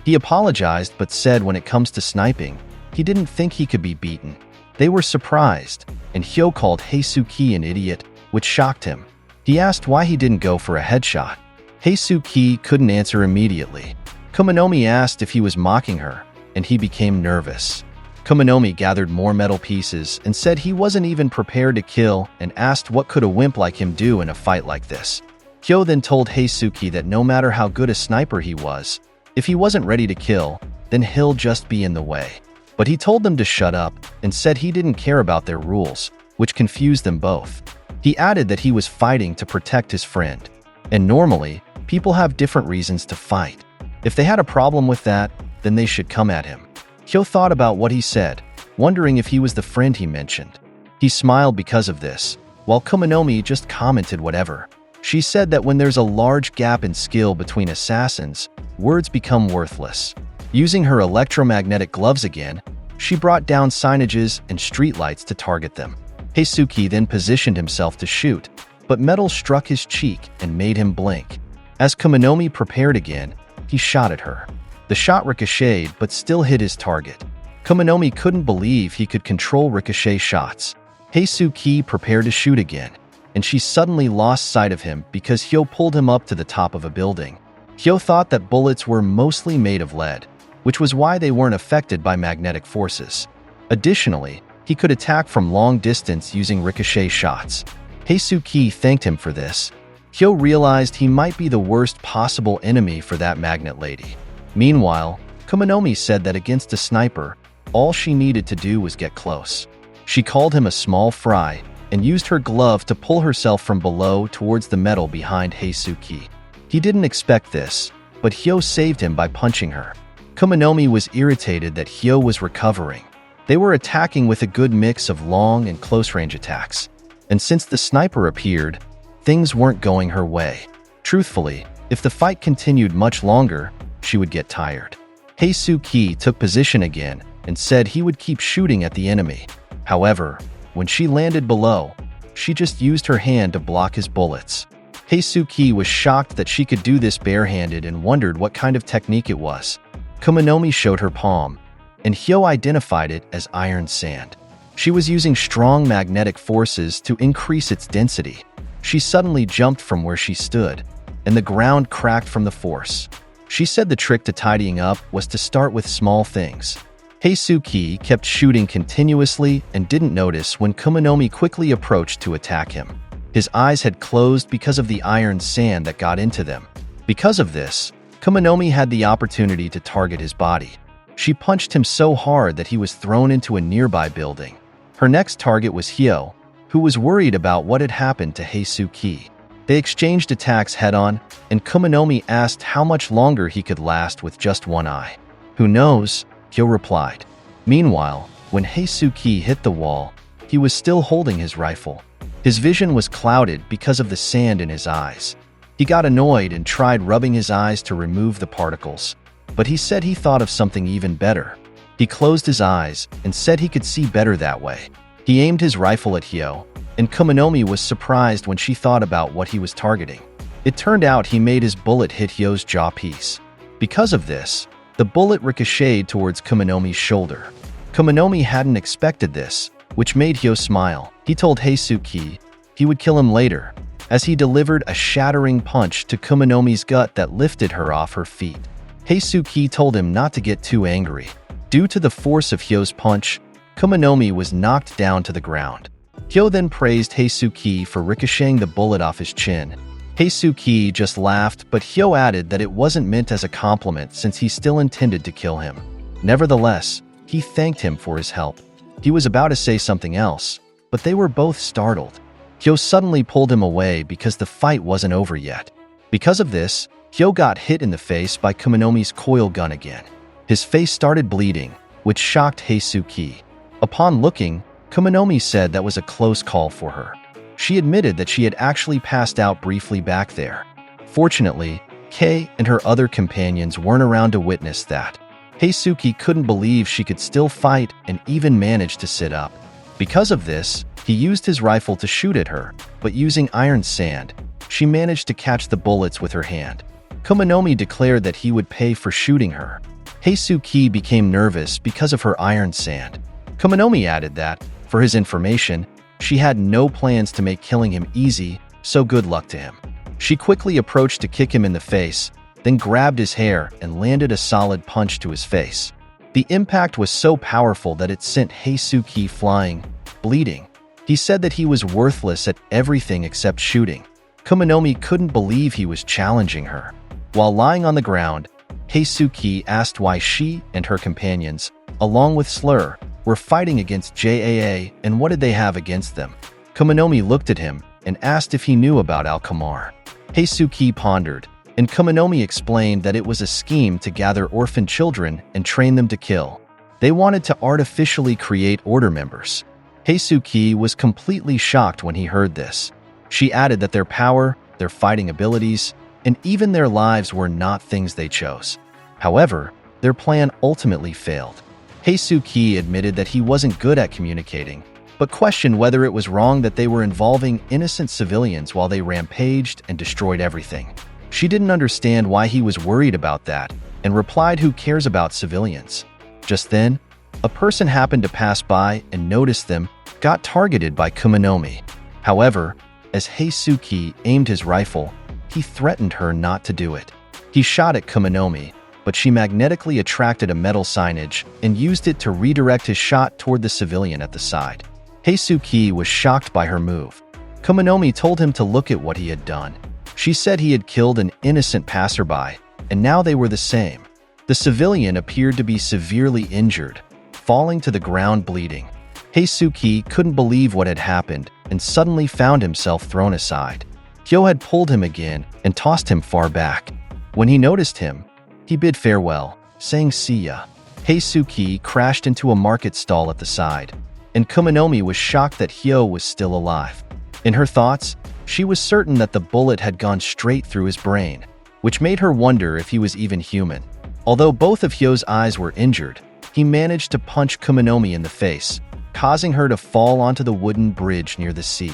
S1: He apologized but said when it comes to sniping, he didn't think he could be beaten. They were surprised, and Hyo called Heisuke an idiot, which shocked him. He asked why he didn't go for a headshot. Heisuke couldn't answer immediately. Kumanomi asked if he was mocking her, and he became nervous. Kumanomi gathered more metal pieces and said he wasn't even prepared to kill and asked what could a wimp like him do in a fight like this. Hyo then told Heisuke that no matter how good a sniper he was, if he wasn't ready to kill, then he'll just be in the way. But he told them to shut up and said he didn't care about their rules, which confused them both. He added that he was fighting to protect his friend, and normally, people have different reasons to fight. If they had a problem with that, then they should come at him. Hyo thought about what he said, wondering if he was the friend he mentioned. He smiled because of this, while Kumanomi just commented whatever. She said that when there's a large gap in skill between assassins, words become worthless. Using her electromagnetic gloves again, she brought down signages and streetlights to target them. Heisuke then positioned himself to shoot, but metal struck his cheek and made him blink. As Kumanomi prepared again, he shot at her. The shot ricocheted but still hit his target. Kumanomi couldn't believe he could control ricochet shots. Heisuke prepared to shoot again, and she suddenly lost sight of him because Hyo pulled him up to the top of a building. Hyo thought that bullets were mostly made of lead, which was why they weren't affected by magnetic forces. Additionally, he could attack from long distance using ricochet shots. Heisuke thanked him for this. Hyo realized he might be the worst possible enemy for that magnet lady. Meanwhile, Kumanomi said that against a sniper, all she needed to do was get close. She called him a small fry and used her glove to pull herself from below towards the metal behind Heisuke. He didn't expect this, but Hyo saved him by punching her. Kumanomi was irritated that Hyo was recovering. They were attacking with a good mix of long and close-range attacks, and since the sniper appeared, things weren't going her way. Truthfully, if the fight continued much longer, she would get tired. Heisuke took position again and said he would keep shooting at the enemy. However, when she landed below, she just used her hand to block his bullets. Heisuke was shocked that she could do this barehanded and wondered what kind of technique it was. Kumanomi showed her palm, and Hyo identified it as iron sand. She was using strong magnetic forces to increase its density. She suddenly jumped from where she stood, and the ground cracked from the force. She said the trick to tidying up was to start with small things. Heisuke kept shooting continuously and didn't notice when Kumanomi quickly approached to attack him. His eyes had closed because of the iron sand that got into them. Because of this, Kumanomi had the opportunity to target his body. She punched him so hard that he was thrown into a nearby building. Her next target was Hyo, who was worried about what had happened to Heisuke. They exchanged attacks head-on, and Kumanomi asked how much longer he could last with just one eye. "Who knows?" Hyo replied. Meanwhile, when Heisuke hit the wall, he was still holding his rifle. His vision was clouded because of the sand in his eyes. He got annoyed and tried rubbing his eyes to remove the particles, but he said he thought of something even better. He closed his eyes and said he could see better that way. He aimed his rifle at Hyo, and Kumanomi was surprised when she thought about what he was targeting. It turned out he made his bullet hit Hyo's jaw piece. Because of this, the bullet ricocheted towards Kumanomi's shoulder. Kumanomi hadn't expected this, which made Hyo smile. He told Heisuke he would kill him later, as he delivered a shattering punch to Kumanomi's gut that lifted her off her feet. Heisuke told him not to get too angry. Due to the force of Hyo's punch, Kumanomi was knocked down to the ground. Hyo then praised Heisuke for ricocheting the bullet off his chin. Heisuke just laughed, but Hyo added that it wasn't meant as a compliment since he still intended to kill him. Nevertheless, he thanked him for his help. He was about to say something else, but they were both startled. Hyo suddenly pulled him away because the fight wasn't over yet. Because of this, Hyo got hit in the face by Kumanomi's coil gun again. His face started bleeding, which shocked Heisuke. Upon looking, Kumanomi said that was a close call for her. She admitted that she had actually passed out briefly back there. Fortunately, Kei and her other companions weren't around to witness that. Heisuke couldn't believe she could still fight and even manage to sit up. Because of this, he used his rifle to shoot at her, but using iron sand, she managed to catch the bullets with her hand. Kumanomi declared that he would pay for shooting her. Heisuke became nervous because of her iron sand. Kumanomi added that, for his information, she had no plans to make killing him easy, so good luck to him. She quickly approached to kick him in the face, then grabbed his hair and landed a solid punch to his face. The impact was so powerful that it sent Heisuke flying, bleeding. He said that he was worthless at everything except shooting. Kumanomi couldn't believe he was challenging her. While lying on the ground, Heisuke asked why she and her companions, along with Slur, were fighting against JAA and what did they have against them. Kumanomi looked at him and asked if he knew about Alkamar. Heisuke pondered, and Kumanomi explained that it was a scheme to gather orphan children and train them to kill. They wanted to artificially create order members. Heisuke was completely shocked when he heard this. She added that their power, their fighting abilities, and even their lives were not things they chose. However, their plan ultimately failed. Heisuke admitted that he wasn't good at communicating, but questioned whether it was wrong that they were involving innocent civilians while they rampaged and destroyed everything. She didn't understand why he was worried about that and replied, "Who cares about civilians?" Just then, a person happened to pass by and noticed them, got targeted by Kumanomi. However, as Heisuke aimed his rifle, he threatened her not to do it. He shot at Kumanomi, but she magnetically attracted a metal signage and used it to redirect his shot toward the civilian at the side. Heisuke was shocked by her move. Kumanomi told him to look at what he had done. She said he had killed an innocent passerby, and now they were the same. The civilian appeared to be severely injured, falling to the ground bleeding. Heisuke couldn't believe what had happened and suddenly found himself thrown aside. Hyo had pulled him again and tossed him far back. When he noticed him, he bid farewell, saying "See ya." Heisuke crashed into a market stall at the side, and Kumanomi was shocked that Hyo was still alive. In her thoughts, she was certain that the bullet had gone straight through his brain, which made her wonder if he was even human. Although both of Hyo's eyes were injured, he managed to punch Kumanomi in the face, causing her to fall onto the wooden bridge near the sea.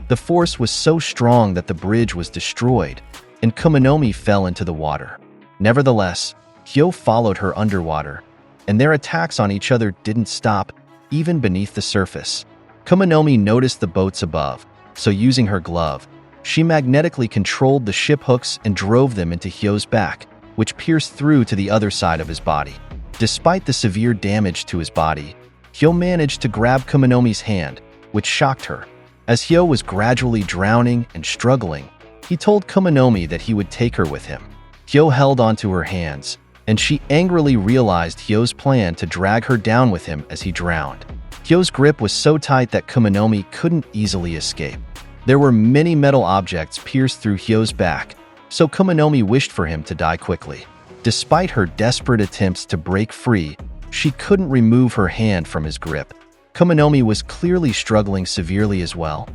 S1: The force was so strong that the bridge was destroyed, and Kumanomi fell into the water. Nevertheless, Hyo followed her underwater, and their attacks on each other didn't stop, even beneath the surface. Kumanomi noticed the boats above, so using her glove, she magnetically controlled the ship hooks and drove them into Hyo's back, which pierced through to the other side of his body. Despite the severe damage to his body, Hyo managed to grab Kumanomi's hand, which shocked her. As Hyo was gradually drowning and struggling, he told Kumanomi that he would take her with him. Hyo held onto her hands, and she angrily realized Hyo's plan to drag her down with him as he drowned. Hyo's grip was so tight that Kumanomi couldn't easily escape. There were many metal objects pierced through Hyo's back, so Kumanomi wished for him to die quickly. Despite her desperate attempts to break free, she couldn't remove her hand from his grip. Kumanomi was clearly struggling severely as well.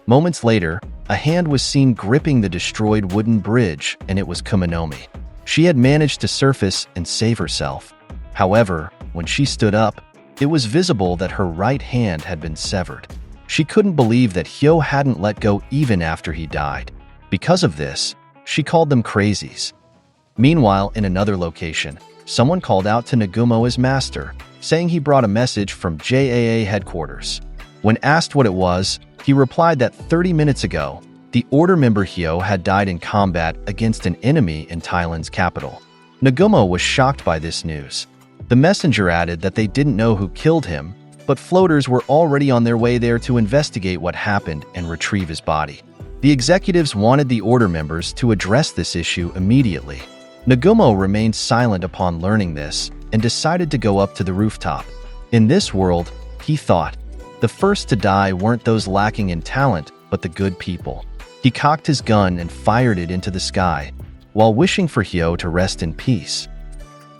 S1: Moments later, a hand was seen gripping the destroyed wooden bridge, and it was Kumanomi. She had managed to surface and save herself. However, when she stood up, it was visible that her right hand had been severed. She couldn't believe that Hyo hadn't let go even after he died. Because of this, she called them crazies. Meanwhile, in another location, someone called out to Nagumo as master, saying he brought a message from JAA headquarters. When asked what it was, he replied that 30 minutes ago, the order member Hyo had died in combat against an enemy in Thailand's capital. Nagumo was shocked by this news. The messenger added that they didn't know who killed him, but floaters were already on their way there to investigate what happened and retrieve his body. The executives wanted the order members to address this issue immediately. Nagumo remained silent upon learning this and decided to go up to the rooftop. In this world, he thought, the first to die weren't those lacking in talent, but the good people. He cocked his gun and fired it into the sky, while wishing for Hyo to rest in peace.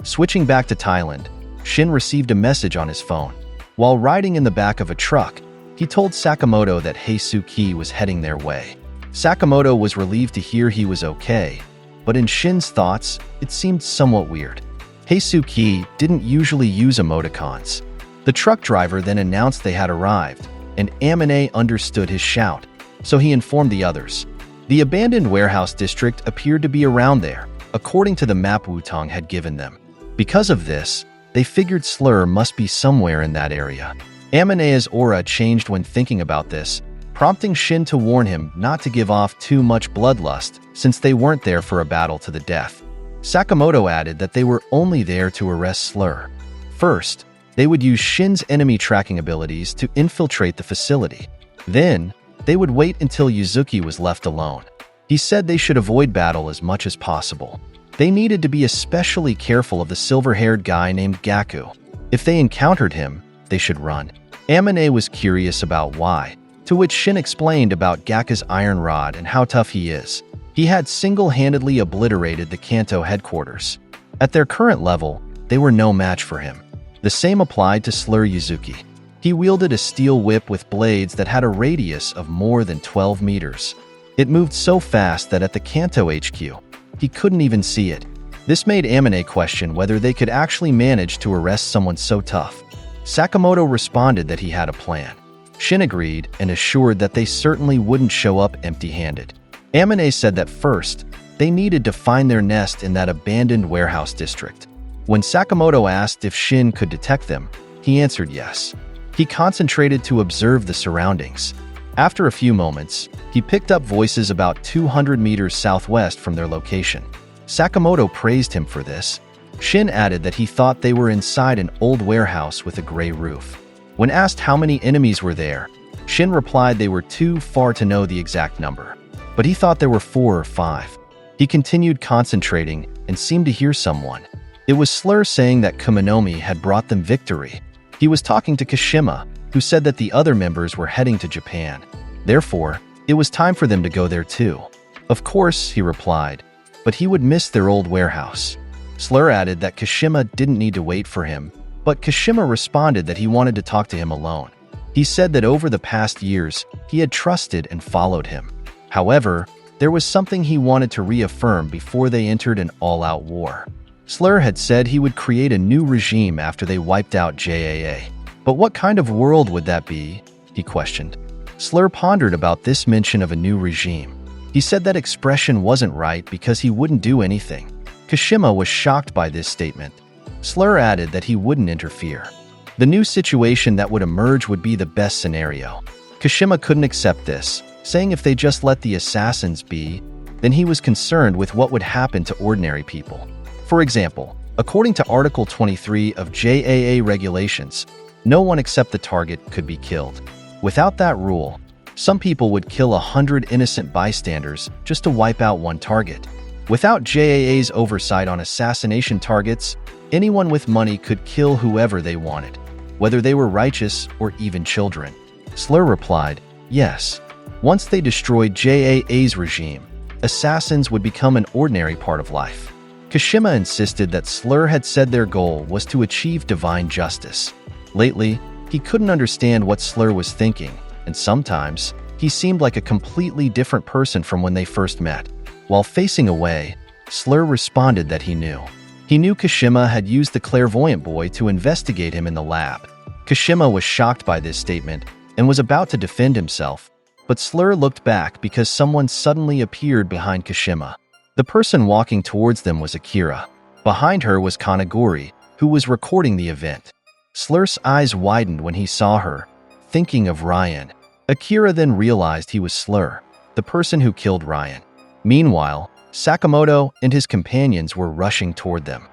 S1: Switching back to Thailand, Shin received a message on his phone. While riding in the back of a truck, he told Sakamoto that Heisuke was heading their way. Sakamoto was relieved to hear he was okay, but in Shin's thoughts, it seemed somewhat weird. Heisuke didn't usually use emoticons. The truck driver then announced they had arrived, and Amine understood his shout, so he informed the others. The abandoned warehouse district appeared to be around there, according to the map Wutong had given them. Because of this, they figured Slur must be somewhere in that area. Amine's aura changed when thinking about this, prompting Shin to warn him not to give off too much bloodlust since they weren't there for a battle to the death. Sakamoto added that they were only there to arrest Slur. First, they would use Shin's enemy tracking abilities to infiltrate the facility. Then, they would wait until Yuzuki was left alone. He said they should avoid battle as much as possible. They needed to be especially careful of the silver-haired guy named Gaku. If they encountered him, they should run. Amine was curious about why, to which Shin explained about Gaku's iron rod and how tough he is. He had single-handedly obliterated the Kanto headquarters. At their current level, they were no match for him. The same applied to Slur Yuzuki. He wielded a steel whip with blades that had a radius of more than 12 meters. It moved so fast that at the Kanto HQ, he couldn't even see it. This made Amine question whether they could actually manage to arrest someone so tough. Sakamoto responded that he had a plan. Shin agreed and assured that they certainly wouldn't show up empty-handed. Amine said that first, they needed to find their nest in that abandoned warehouse district. When Sakamoto asked if Shin could detect them, he answered yes. He concentrated to observe the surroundings. After a few moments, he picked up voices about 200 meters southwest from their location. Sakamoto praised him for this. Shin added that he thought they were inside an old warehouse with a gray roof. When asked how many enemies were there, Shin replied they were too far to know the exact number, but he thought there were 4 or 5. He continued concentrating and seemed to hear someone. It was Slur saying that Kumanomi had brought them victory. He was talking to Kashima, who said that the other members were heading to Japan. Therefore, it was time for them to go there too. Of course, he replied, but he would miss their old warehouse. Slur added that Kashima didn't need to wait for him, but Kashima responded that he wanted to talk to him alone. He said that over the past years, he had trusted and followed him. However, there was something he wanted to reaffirm before they entered an all-out war. Slur had said he would create a new regime after they wiped out JAA. But what kind of world would that be? He questioned. Slur pondered about this mention of a new regime. He said that expression wasn't right because he wouldn't do anything. Kashima was shocked by this statement. Slur added that he wouldn't interfere. The new situation that would emerge would be the best scenario. Kashima couldn't accept this, saying if they just let the assassins be, then he was concerned with what would happen to ordinary people. For example, according to Article 23 of JAA regulations, no one except the target could be killed. Without that rule, some people would kill 100 innocent bystanders just to wipe out one target. Without JAA's oversight on assassination targets, anyone with money could kill whoever they wanted, whether they were righteous or even children. Slur replied, yes. Once they destroyed JAA's regime, assassins would become an ordinary part of life. Kashima insisted that Slur had said their goal was to achieve divine justice. Lately, he couldn't understand what Slur was thinking, and sometimes, he seemed like a completely different person from when they first met. While facing away, Slur responded that he knew. He knew Kashima had used the clairvoyant boy to investigate him in the lab. Kashima was shocked by this statement and was about to defend himself, but Slur looked back because someone suddenly appeared behind Kashima. The person walking towards them was Akira. Behind her was Kanaguri, who was recording the event. Slur's eyes widened when he saw her, thinking of Ryan. Akira then realized he was Slur, the person who killed Ryan. Meanwhile, Sakamoto and his companions were rushing toward them.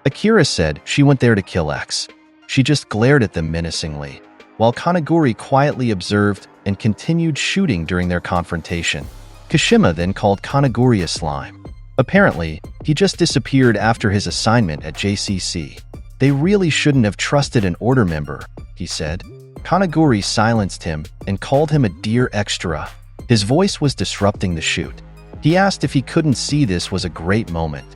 S1: Akira said she went there to kill X. She just glared at them menacingly, while Kanaguri quietly observed and continued shooting during their confrontation. Kashima then called Kanaguri a slime. Apparently, he just disappeared after his assignment at JCC. They really shouldn't have trusted an order member, he said. Kanaguri silenced him and called him a dear extra. His voice was disrupting the shoot. He asked if he couldn't see this was a great moment.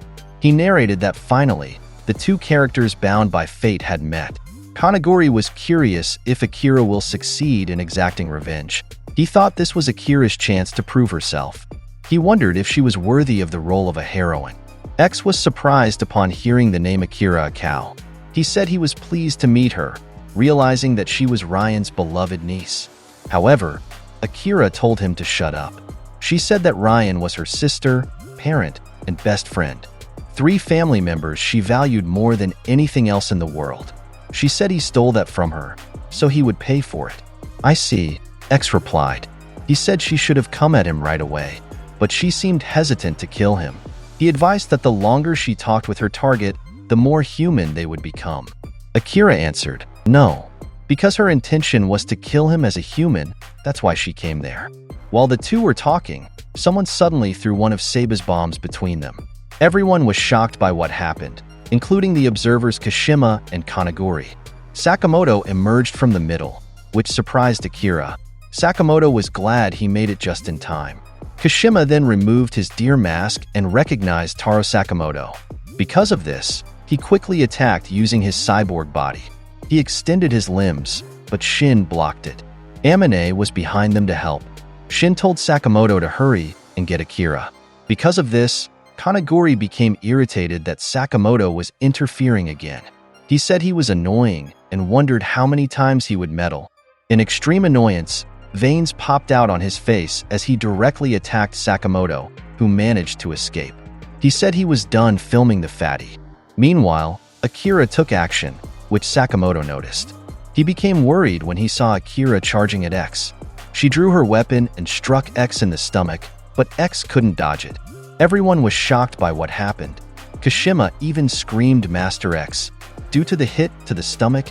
S1: He narrated that finally, the two characters bound by fate had met. Kanaguri was curious if Akira will succeed in exacting revenge. He thought this was Akira's chance to prove herself. He wondered if she was worthy of the role of a heroine. X was surprised upon hearing the name Akira Akao. He said he was pleased to meet her, realizing that she was Ryan's beloved niece. However, Akira told him to shut up. She said that Ryan was her sister, parent, and best friend. 3 family members she valued more than anything else in the world. She said he stole that from her, so he would pay for it. "I see," X replied. He said she should have come at him right away, but she seemed hesitant to kill him. He advised that the longer she talked with her target, the more human they would become. Akira answered, "No." Because her intention was to kill him as a human, that's why she came there. While the two were talking, someone suddenly threw one of Saba's bombs between them. Everyone was shocked by what happened, including the observers Kashima and Kanaguri. Sakamoto emerged from the middle, which surprised Akira. Sakamoto was glad he made it just in time. Kashima then removed his deer mask and recognized Taro Sakamoto. Because of this, he quickly attacked using his cyborg body. He extended his limbs, but Shin blocked it. Amane was behind them to help. Shin told Sakamoto to hurry and get Akira. Because of this, Kanaguri became irritated that Sakamoto was interfering again. He said he was annoying and wondered how many times he would meddle. In extreme annoyance, veins popped out on his face as he directly attacked Sakamoto, who managed to escape. He said he was done filming the fatty. Meanwhile, Akira took action, which Sakamoto noticed. He became worried when he saw Akira charging at X. She drew her weapon and struck X in the stomach, but X couldn't dodge it. Everyone was shocked by what happened. Kashima even screamed Master X. Due to the hit to the stomach,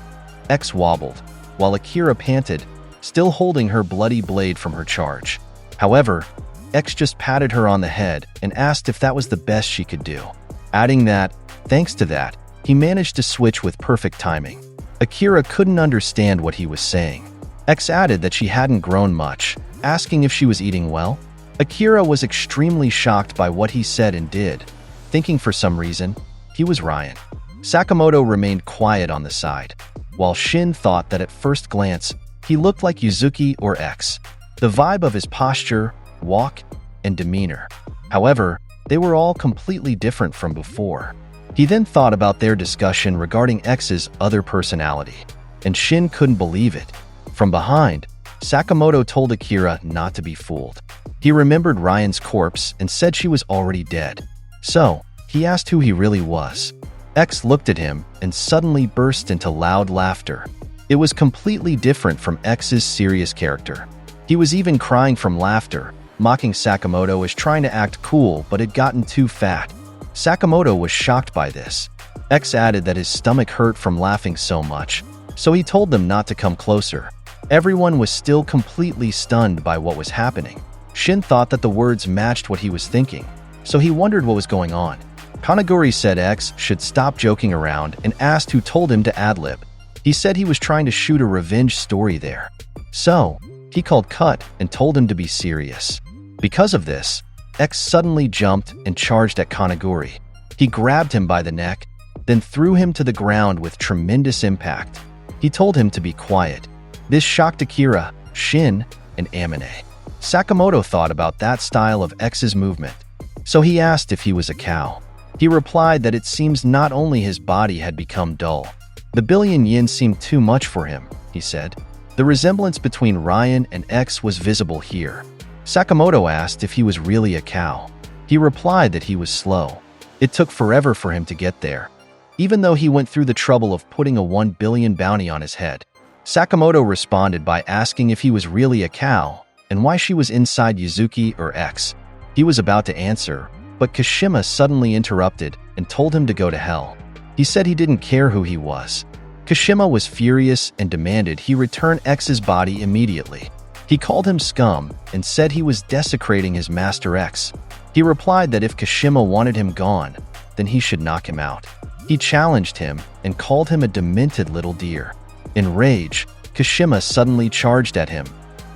S1: X wobbled, while Akira panted, still holding her bloody blade from her charge. However, X just patted her on the head and asked if that was the best she could do, adding that, thanks to that, he managed to switch with perfect timing. Akira couldn't understand what he was saying. X added that she hadn't grown much, asking if she was eating well. Akira was extremely shocked by what he said and did, thinking for some reason he was Ryan. Sakamoto remained quiet on the side, while Shin thought that at first glance he looked like Yuzuki or X. The vibe of his posture, walk, and demeanor. However, they were all completely different from before. He then thought about their discussion regarding X's other personality, and Shin couldn't believe it. From behind, Sakamoto told Akira not to be fooled. He remembered Ryan's corpse and said she was already dead. So, he asked who he really was. X looked at him and suddenly burst into loud laughter. It was completely different from X's serious character. He was even crying from laughter, mocking Sakamoto as trying to act cool but had gotten too fat. Sakamoto was shocked by this. X added that his stomach hurt from laughing so much, so he told them not to come closer. Everyone was still completely stunned by what was happening. Shin thought that the words matched what he was thinking, so he wondered what was going on. Kanaguri said X should stop joking around and asked who told him to ad-lib. He said he was trying to shoot a revenge story there. So, he called cut and told him to be serious. Because of this, X suddenly jumped and charged at Kanaguri. He grabbed him by the neck, then threw him to the ground with tremendous impact. He told him to be quiet. This shocked Akira, Shin, and Amane. Sakamoto thought about that style of X's movement, so he asked if he was a cow. He replied that it seems not only his body had become dull. The billion yen seemed too much for him, he said. The resemblance between Ryan and X was visible here. Sakamoto asked if he was really a cow. He replied that he was slow. It took forever for him to get there, even though he went through the trouble of putting a 1 billion bounty on his head. Sakamoto responded by asking if he was really a cow and why she was inside Yuzuki or X. He was about to answer, but Kashima suddenly interrupted and told him to go to hell. He said he didn't care who he was. Kashima was furious and demanded he return X's body immediately. He called him scum and said he was desecrating his Master X. He replied that if Kashima wanted him gone, then he should knock him out. He challenged him and called him a demented little deer. In rage, Kashima suddenly charged at him,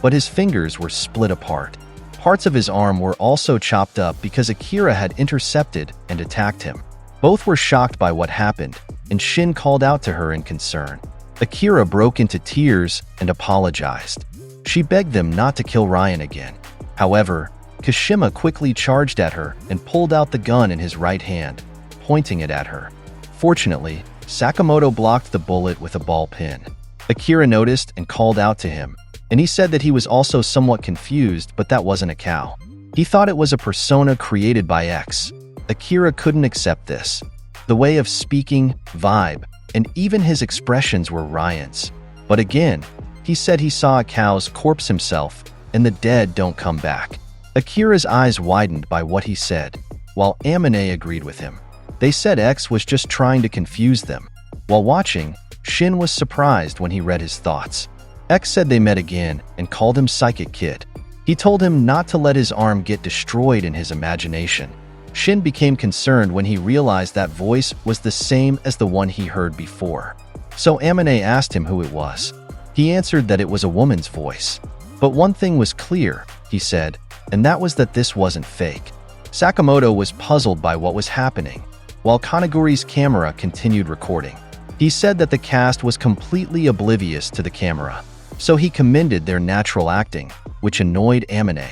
S1: but his fingers were split apart. Parts of his arm were also chopped up because Akira had intercepted and attacked him. Both were shocked by what happened, and Shin called out to her in concern. Akira broke into tears and apologized. She begged them not to kill Ryan again. However, Kashima quickly charged at her and pulled out the gun in his right hand, pointing it at her. Fortunately, Sakamoto blocked the bullet with a ball pin. Akira noticed and called out to him, and he said that he was also somewhat confused, but that wasn't a cow. He thought it was a persona created by X. Akira couldn't accept this. The way of speaking, vibe, and even his expressions were Ryan's. But again, he said he saw a cow's corpse himself, and the dead don't come back. Akira's eyes widened by what he said, while Amine agreed with him. They said X was just trying to confuse them. While watching, Shin was surprised when he read his thoughts. X said they met again and called him Psychic Kid. He told him not to let his arm get destroyed in his imagination. Shin became concerned when he realized that voice was the same as the one he heard before. So Amine asked him who it was. He answered that it was a woman's voice. But one thing was clear, he said, and that was that this wasn't fake. Sakamoto was puzzled by what was happening, while Kanaguri's camera continued recording. He said that the cast was completely oblivious to the camera, so he commended their natural acting, which annoyed Amine.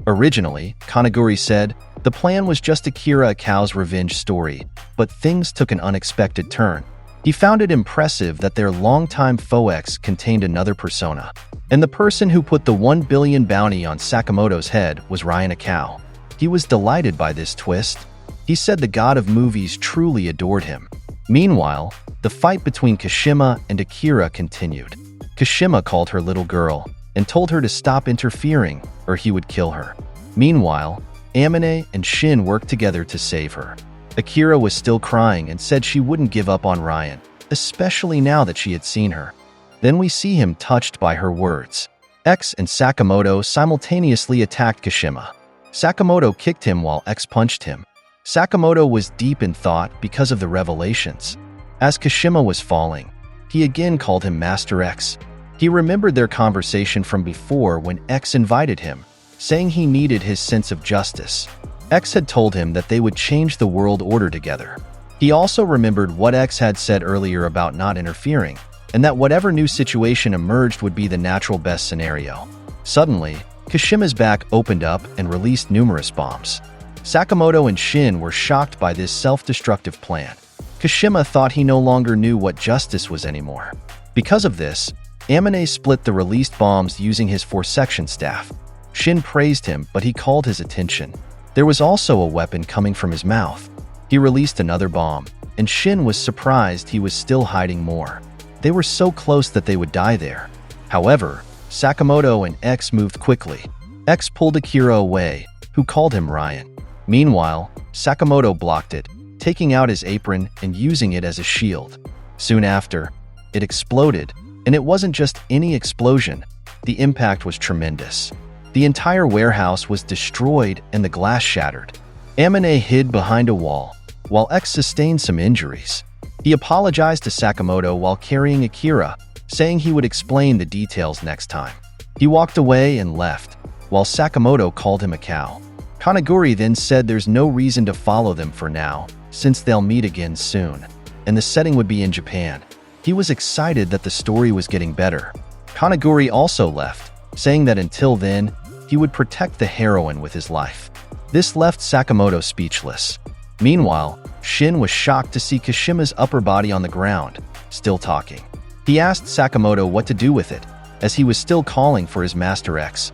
S1: Originally, Kanaguri said, the plan was just Akira a cow's revenge story, but things took an unexpected turn. He found it impressive that their longtime foe X contained another persona, and the person who put the 1 billion bounty on Sakamoto's head was Ryan a cow. He was delighted by this twist. He said the god of movies truly adored him. Meanwhile, the fight between Kashima and Akira continued. Kashima called her little girl and told her to stop interfering or he would kill her. Meanwhile, Amine and Shin worked together to save her. Akira was still crying and said she wouldn't give up on Ryan, especially now that she had seen her. Then we see him touched by her words. X and Sakamoto simultaneously attacked Kashima. Sakamoto kicked him while X punched him. Sakamoto was deep in thought because of the revelations. As Kashima was falling, he again called him Master X. He remembered their conversation from before when X invited him, saying he needed his sense of justice. X had told him that they would change the world order together. He also remembered what X had said earlier about not interfering, and that whatever new situation emerged would be the natural best scenario. Suddenly, Kashima's back opened up and released numerous bombs. Sakamoto and Shin were shocked by this self-destructive plan. Kashima thought he no longer knew what justice was anymore. Because of this, Amine split the released bombs using his 4-section staff. Shin praised him, but he called his attention. There was also a weapon coming from his mouth. He released another bomb, and Shin was surprised he was still hiding more. They were so close that they would die there. However, Sakamoto and X moved quickly. X pulled Akira away, who called him Ryan. Meanwhile, Sakamoto blocked it, taking out his apron and using it as a shield. Soon after, it exploded, and it wasn't just any explosion. The impact was tremendous. The entire warehouse was destroyed and the glass shattered. Amine hid behind a wall, while X sustained some injuries. He apologized to Sakamoto while carrying Akira, saying he would explain the details next time. He walked away and left, while Sakamoto called him a cow. Kanaguri then said there's no reason to follow them for now, since they'll meet again soon, and the setting would be in Japan. He was excited that the story was getting better. Kanaguri also left, saying that until then, he would protect the heroine with his life. This left Sakamoto speechless. Meanwhile, Shin was shocked to see Kashima's upper body on the ground, still talking. He asked Sakamoto what to do with it, as he was still calling for his Master X.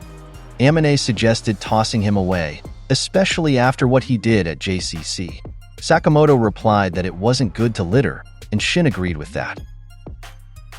S1: Amine suggested tossing him away, especially after what he did at JCC. Sakamoto replied that it wasn't good to litter, and Shin agreed with that.